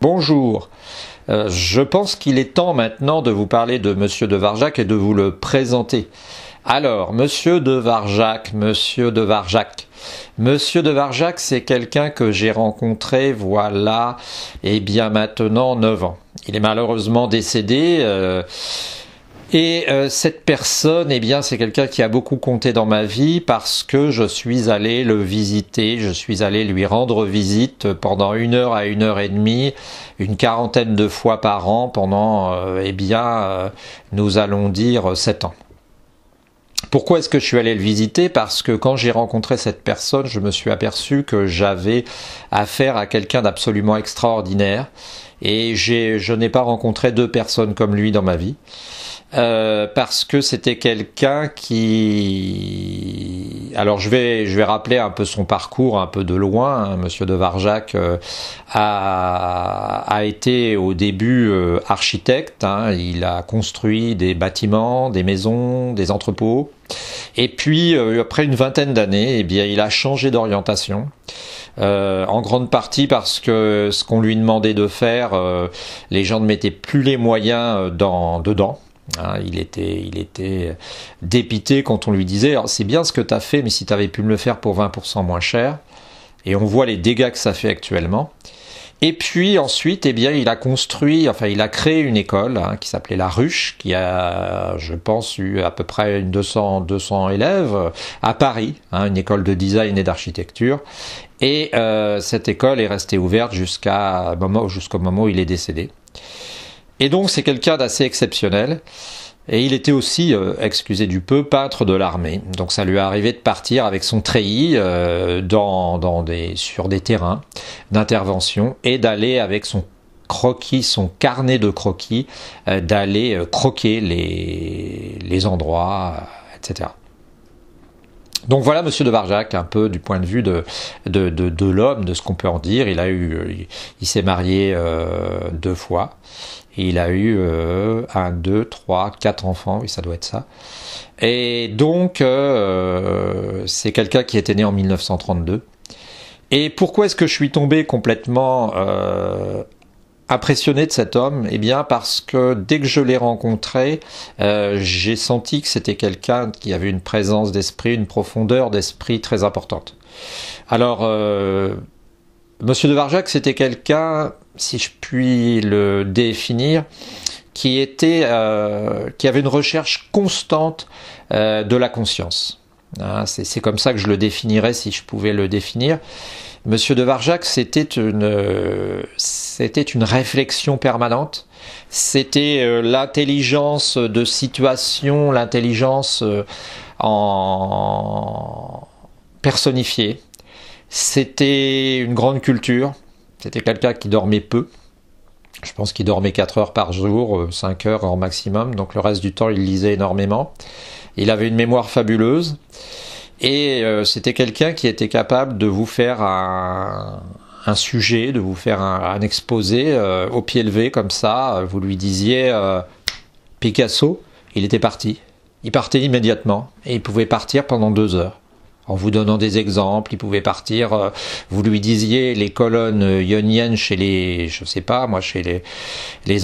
Bonjour, je pense qu'il est temps maintenant de vous parler de Monsieur de Varjac et de vous le présenter. Alors, Monsieur de Varjac, c'est quelqu'un que j'ai rencontré, voilà, et bien maintenant 9 ans. Il est malheureusement décédé, cette personne, eh bien, c'est quelqu'un qui a beaucoup compté dans ma vie parce que je suis allé le visiter, je suis allé lui rendre visite pendant 1 heure à 1 heure et demie, une quarantaine de fois par an pendant, nous allons dire 7 ans. Pourquoi est-ce que je suis allé le visiter? Parce que quand j'ai rencontré cette personne, je me suis aperçu que j'avais affaire à quelqu'un d'absolument extraordinaire et je n'ai pas rencontré 2 personnes comme lui dans ma vie. Parce que c'était quelqu'un qui... Alors je vais rappeler un peu son parcours un peu de loin. Hein. Monsieur de Varjac a été au début architecte. Hein. Il a construit des bâtiments, des maisons, des entrepôts. Et puis après une vingtaine d'années, eh bien, il a changé d'orientation. En grande partie parce que ce qu'on lui demandait de faire, les gens ne mettaient plus les moyens dedans. Hein, il était dépité quand on lui disait « c'est bien ce que tu as fait, mais si tu avais pu me le faire pour 20% moins cher ». Et on voit les dégâts que ça fait actuellement. Et puis ensuite, eh bien, il a créé une école hein, qui s'appelait La Ruche, qui a, je pense, eu à peu près 200 élèves à Paris, hein, une école de design et d'architecture. Et cette école est restée ouverte jusqu'au moment où il est décédé. Et donc c'est quelqu'un d'assez exceptionnel. Et il était aussi, excusez du peu, peintre de l'armée. Donc ça lui est arrivé de partir avec son treillis sur des terrains d'intervention et d'aller avec son croquis, son carnet de croquis, d'aller croquer les endroits, etc. Donc voilà Monsieur de Varjac, un peu du point de vue de l'homme, de ce qu'on peut en dire. Il s'est marié 2 fois. Et il a eu 1, 2, 3, 4 enfants, oui ça doit être ça. Et donc c'est quelqu'un qui était né en 1932. Et pourquoi est-ce que je suis tombé complètement impressionné de cet homme? Eh bien parce que dès que je l'ai rencontré, j'ai senti que c'était quelqu'un qui avait une présence d'esprit, une profondeur d'esprit très importante. Alors, Monsieur de Varjac, c'était quelqu'un, si je puis le définir, qui avait une recherche constante de la conscience. Hein, c'est comme ça que je le définirais si je pouvais le définir. Monsieur de Varjac, c'était une réflexion permanente, c'était l'intelligence de situation, l'intelligence en personnifiée, c'était une grande culture, c'était quelqu'un qui dormait peu, je pense qu'il dormait 4 heures par jour, 5 heures en maximum, donc le reste du temps il lisait énormément, il avait une mémoire fabuleuse. Et c'était quelqu'un qui était capable de vous faire un sujet, de vous faire un exposé au pied levé comme ça. Vous lui disiez Picasso, il était parti. Il partait immédiatement et il pouvait partir pendant 2 heures. En vous donnant des exemples, il pouvait partir. Vous lui disiez les colonnes ioniennes chez les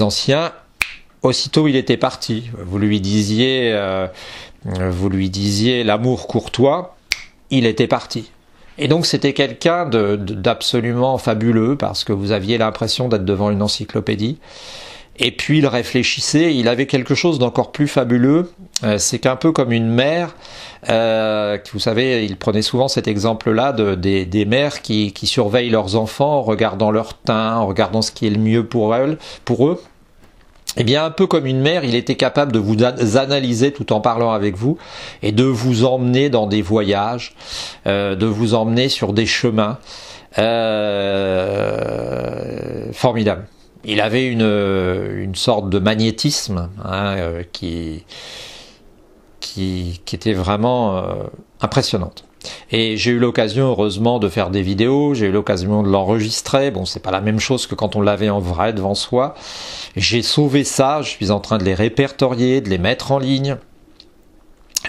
anciens. Aussitôt, il était parti. Vous lui disiez l'amour courtois, il était parti. Et donc c'était quelqu'un d'absolument fabuleux parce que vous aviez l'impression d'être devant une encyclopédie. Et puis il réfléchissait, il avait quelque chose d'encore plus fabuleux, c'est qu'un peu comme une mère, vous savez, il prenait souvent cet exemple-là des mères qui surveillent leurs enfants en regardant leur teint, en regardant ce qui est le mieux pour eux. Eh bien, un peu comme une mère, il était capable de vous analyser tout en parlant avec vous et de vous emmener dans des voyages, de vous emmener sur des chemins formidables. Il avait une sorte de magnétisme hein, qui était vraiment impressionnante. Et j'ai eu l'occasion, heureusement, de faire des vidéos, j'ai eu l'occasion de l'enregistrer. Bon, c'est pas la même chose que quand on l'avait en vrai devant soi. J'ai sauvé ça, je suis en train de les répertorier, de les mettre en ligne.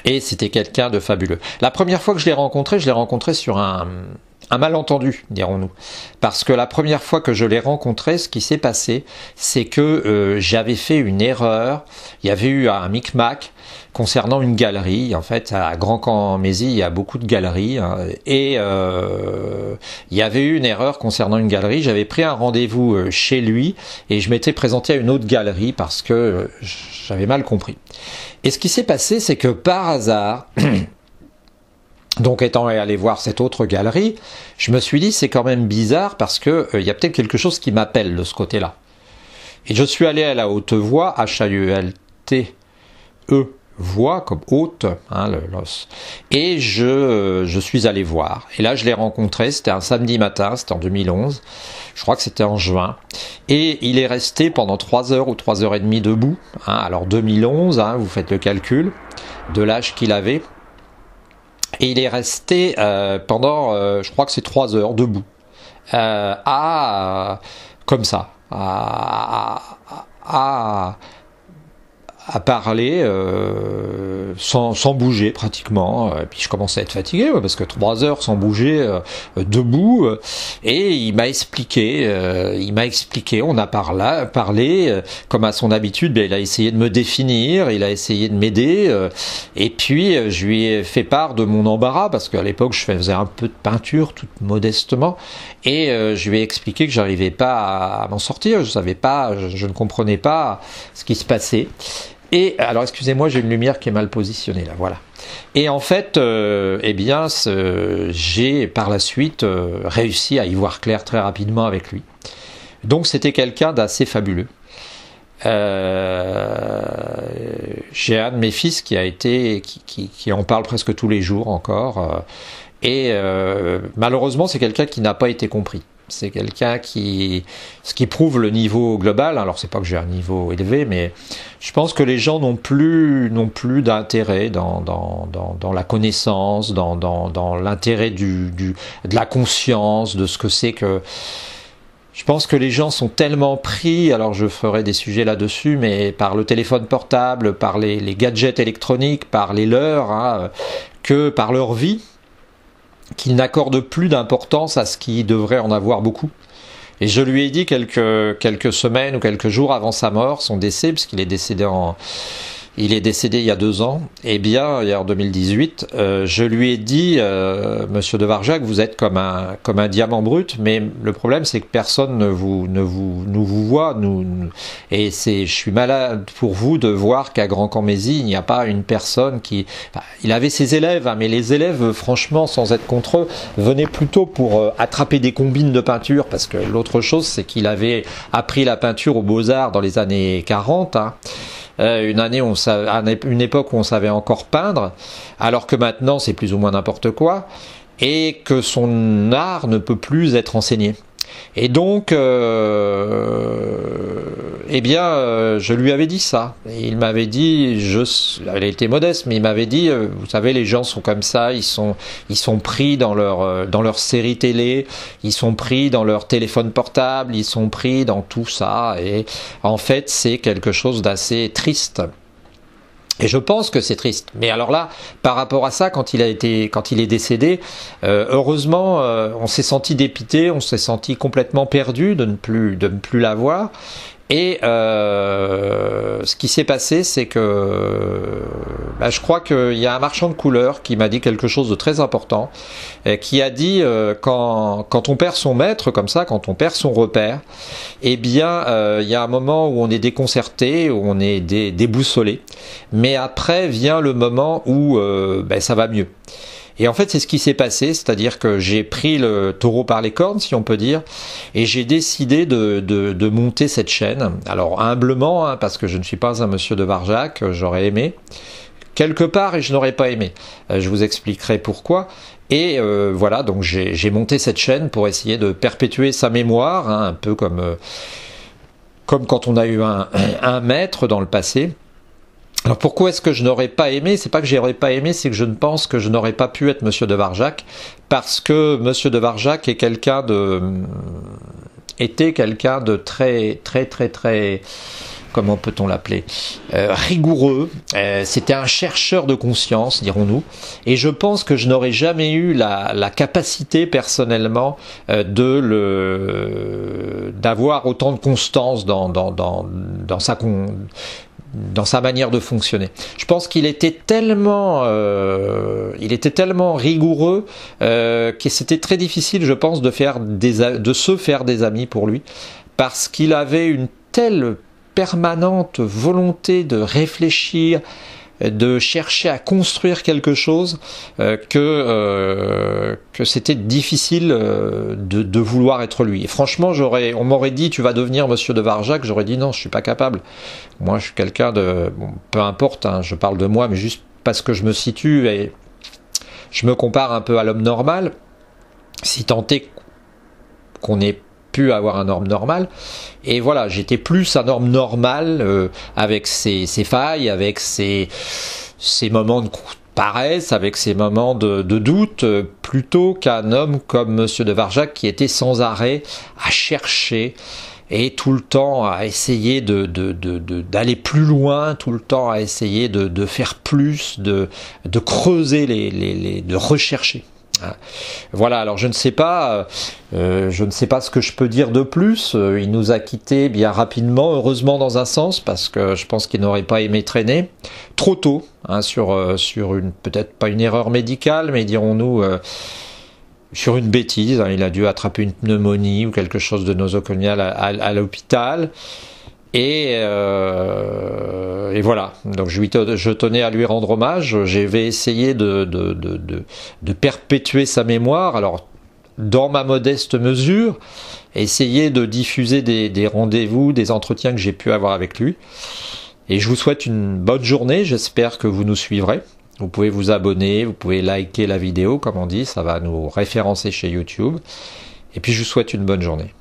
Et c'était quelqu'un de fabuleux. La première fois que je l'ai rencontré sur un un malentendu, dirons-nous. Parce que la première fois que je l'ai rencontré, ce qui s'est passé, c'est que j'avais fait une erreur. Il y avait eu un micmac concernant une galerie. En fait, à Grand-Camp-en-Mézy, il y a beaucoup de galeries. Hein, et il y avait eu une erreur concernant une galerie. J'avais pris un rendez-vous chez lui et je m'étais présenté à une autre galerie parce que j'avais mal compris. Et ce qui s'est passé, c'est que par hasard... Donc étant allé voir cette autre galerie, je me suis dit c'est quand même bizarre parce que y a peut-être quelque chose qui m'appelle de ce côté-là. Et je suis allé à la Haute-Voie, H-A-U-L-T-E, voie comme haute, hein, l'os. Et je suis allé voir. Et là je l'ai rencontré, c'était un samedi matin, c'était en 2011, je crois que c'était en juin. Et il est resté pendant 3 heures ou 3 heures et demie debout. Hein, alors 2011, hein, vous faites le calcul de l'âge qu'il avait. Et il est resté pendant, je crois que c'est 3 heures debout, comme ça, à parler sans bouger pratiquement. Et puis je commençais à être fatigué parce que 3 heures sans bouger, debout. Et il m'a expliqué, on a parlé, comme à son habitude, il a essayé de me définir, il a essayé de m'aider. Et puis je lui ai fait part de mon embarras parce qu'à l'époque je faisais un peu de peinture, tout modestement. Et je lui ai expliqué que j'arrivais pas à m'en sortir, je savais pas, je ne comprenais pas ce qui se passait. Et alors excusez-moi, j'ai une lumière qui est mal positionnée là, voilà. Et en fait, j'ai par la suite réussi à y voir clair très rapidement avec lui. Donc c'était quelqu'un d'assez fabuleux. J'ai un de mes fils qui en parle presque tous les jours encore. Malheureusement, c'est quelqu'un qui n'a pas été compris. C'est quelqu'un ce qui prouve le niveau global. Alors c'est pas que j'ai un niveau élevé, mais je pense que les gens n'ont plus d'intérêt dans la connaissance, dans l'intérêt de la conscience, de ce que c'est que. Je pense que les gens sont tellement pris, alors je ferai des sujets là-dessus, mais par le téléphone portable, par les gadgets électroniques, par les leurs, hein, que par leur vie, qu'ils n'accordent plus d'importance à ce qui devrait en avoir beaucoup. Et je lui ai dit quelques semaines ou quelques jours avant sa mort, son décès, puisqu'il est décédé il est décédé il y a 2 ans, eh bien, en 2018, je lui ai dit, Monsieur de Varjac, vous êtes comme un diamant brut, mais le problème c'est que personne ne vous voit, et je suis malade pour vous de voir qu'à Grand-Camp-Mézy, il n'y a pas une personne qui... Enfin, il avait ses élèves, hein, mais les élèves, franchement, sans être contre eux, venaient plutôt pour attraper des combines de peinture, parce que l'autre chose, c'est qu'il avait appris la peinture aux Beaux-Arts dans les années 40, hein. Une époque où on savait encore peindre, alors que maintenant c'est plus ou moins n'importe quoi, et que son art ne peut plus être enseigné. Et donc, je lui avais dit ça. Et il m'avait dit, elle était modeste, mais il m'avait dit, vous savez, les gens sont comme ça, ils sont pris dans leur série télé, ils sont pris dans leur téléphone portable, ils sont pris dans tout ça. Et en fait, c'est quelque chose d'assez triste. Et je pense que c'est triste. Mais alors là, par rapport à ça, quand il est décédé, heureusement, on s'est senti dépité, on s'est senti complètement perdu de ne plus l'avoir. Et ce qui s'est passé, c'est que je crois qu'il y a un marchand de couleurs qui m'a dit quelque chose de très important, qui a dit quand on perd son maître comme ça, quand on perd son repère, eh bien il y a un moment où on est déconcerté, où on est déboussolé, mais après vient le moment où ça va mieux. Et en fait, c'est ce qui s'est passé, c'est-à-dire que j'ai pris le taureau par les cornes, si on peut dire, et j'ai décidé de monter cette chaîne. Alors, humblement, hein, parce que je ne suis pas un monsieur de Varjac, j'aurais aimé, quelque part, et je n'aurais pas aimé. Je vous expliquerai pourquoi. Et voilà, donc j'ai monté cette chaîne pour essayer de perpétuer sa mémoire, hein, un peu comme quand on a eu un maître dans le passé. Alors pourquoi est-ce que je n'aurais pas aimé? C'est pas que j'aurais pas aimé, c'est que je ne pense que je n'aurais pas pu être Monsieur de Varjac, parce que Monsieur de Varjac était quelqu'un de très, comment peut-on l'appeler, rigoureux. C'était un chercheur de conscience, dirons-nous. Et je pense que je n'aurais jamais eu la capacité personnellement d'avoir autant de constance dans sa manière de fonctionner. Je pense qu'il était tellement rigoureux que c'était très difficile, je pense, de se faire des amis pour lui, parce qu'il avait une telle permanente volonté de réfléchir, de chercher à construire quelque chose, que c'était difficile de vouloir être lui. Et franchement, on m'aurait dit tu vas devenir Monsieur de Varjac, j'aurais dit non, je suis pas capable. Moi, je suis quelqu'un de, bon, peu importe, hein, je parle de moi, mais juste parce que je me situe et je me compare un peu à l'homme normal, si tant est qu'on ait pu avoir un homme normal. Et voilà, j'étais plus un homme normal, avec ses failles, avec ses moments de paresse, avec ses moments de doute, plutôt qu'un homme comme Monsieur de Varjac qui était sans arrêt à chercher et tout le temps à essayer d'aller plus loin, tout le temps à essayer de faire plus, de creuser de rechercher. Voilà, alors je ne sais pas ce que je peux dire de plus. Il nous a quittés bien rapidement, heureusement dans un sens, parce que je pense qu'il n'aurait pas aimé traîner trop tôt, hein, sur une, peut-être pas une erreur médicale, mais dirons-nous sur une bêtise, hein. Il a dû attraper une pneumonie ou quelque chose de nosocomial à l'hôpital. Et voilà, donc je tenais à lui rendre hommage. J'avais essayé de perpétuer sa mémoire, alors dans ma modeste mesure, essayer de diffuser des rendez-vous, des entretiens que j'ai pu avoir avec lui. Et je vous souhaite une bonne journée, j'espère que vous nous suivrez. Vous pouvez vous abonner, vous pouvez liker la vidéo, comme on dit, ça va nous référencer chez YouTube. Et puis je vous souhaite une bonne journée.